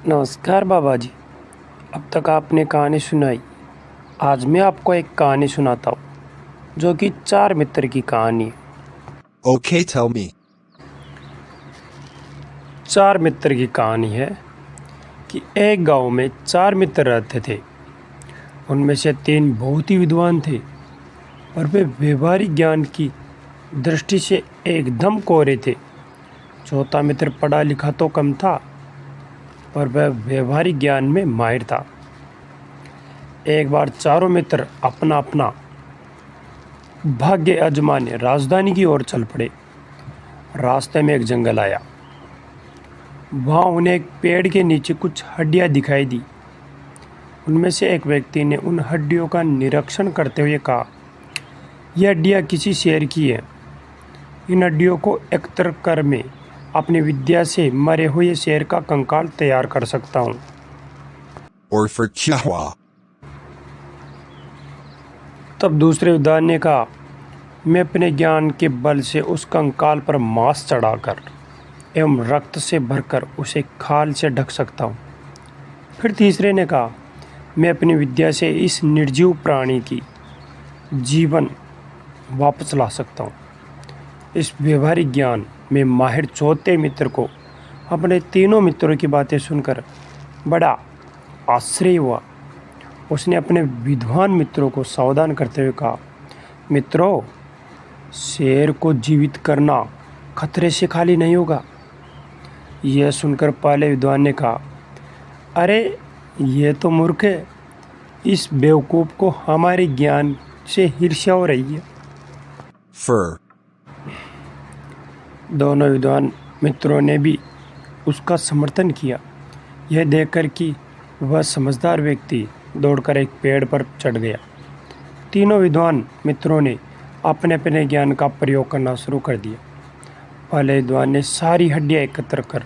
नमस्कार बाबा जी। अब तक आपने कहानी सुनाई। आज मैं आपको एक कहानी सुनाता हूँ जो कि चार मित्र की कहानी है। Okay, tell me. चार मित्र की कहानी है कि एक गांव में चार मित्र रहते थे। उनमें से तीन बहुत ही विद्वान थे और वे व्यवहारिक ज्ञान की दृष्टि से एकदम कोरे थे। चौथा मित्र पढ़ा लिखा तो कम था पर वह व्यवहारिक ज्ञान में माहिर था। एक बार चारों मित्र अपना अपना भाग्य आजमाने राजधानी की ओर चल पड़े। रास्ते में एक जंगल आया। वहाँ उन्हें एक पेड़ के नीचे कुछ हड्डियाँ दिखाई दी। उनमें से एक व्यक्ति ने उन हड्डियों का निरीक्षण करते हुए कहा, यह हड्डियाँ किसी शेर की है। इन हड्डियों को एकत्र कर मैं अपनी विद्या से मरे हुए शेर का कंकाल तैयार कर सकता हूँ। Or for Chihuahua. तब दूसरे विद्वान ने कहा, मैं अपने ज्ञान के बल से उस कंकाल पर मांस चढ़ाकर एवं रक्त से भरकर उसे खाल से ढक सकता हूँ। फिर तीसरे ने कहा, मैं अपनी विद्या से इस निर्जीव प्राणी की जीवन वापस ला सकता हूँ। इस व्यवहारिक ज्ञान में माहिर चौथे मित्र को अपने तीनों मित्रों की बातें सुनकर बड़ा आश्चर्य हुआ। उसने अपने विद्वान मित्रों को सावधान करते हुए कहा, मित्रों, शेर को जीवित करना खतरे से खाली नहीं होगा। यह सुनकर पहले विद्वान ने कहा, अरे ये तो मूर्ख है। इस बेवकूफ़ को हमारे ज्ञान से ईर्ष्या हो रही है। Fur. दोनों विद्वान मित्रों ने भी उसका समर्थन किया। यह देखकर कि वह समझदार व्यक्ति दौड़कर एक पेड़ पर चढ़ गया। तीनों विद्वान मित्रों ने अपने अपने ज्ञान का प्रयोग करना शुरू कर दिया। पहले विद्वान ने सारी हड्डियाँ एकत्र कर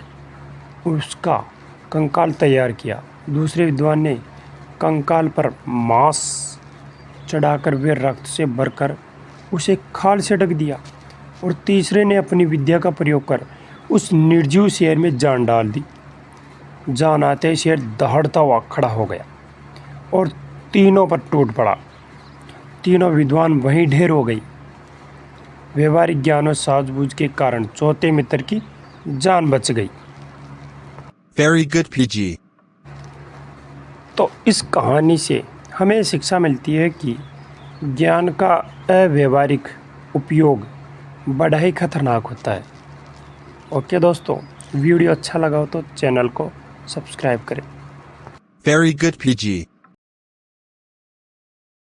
उसका कंकाल तैयार किया। दूसरे विद्वान ने कंकाल पर मांस चढ़ाकर वे रक्त से भरकर उसे खाल से ढक दिया। और तीसरे ने अपनी विद्या का प्रयोग कर उस निर्जीव शेर में जान डाल दी। जान आते ही शेर दहाड़ता हुआ खड़ा हो गया और तीनों पर टूट पड़ा। तीनों विद्वान वहीं ढेर हो गई। व्यवहारिक ज्ञान और सूझबूझ के कारण चौथे मित्र की जान बच गई। Very good, PG. तो इस कहानी से हमें शिक्षा मिलती है कि ज्ञान का अव्यवहारिक उपयोग बड़ा ही खतरनाक होता है। ओके दोस्तों, वीडियो अच्छा लगा हो तो चैनल को सब्सक्राइब करें। Very good, PG.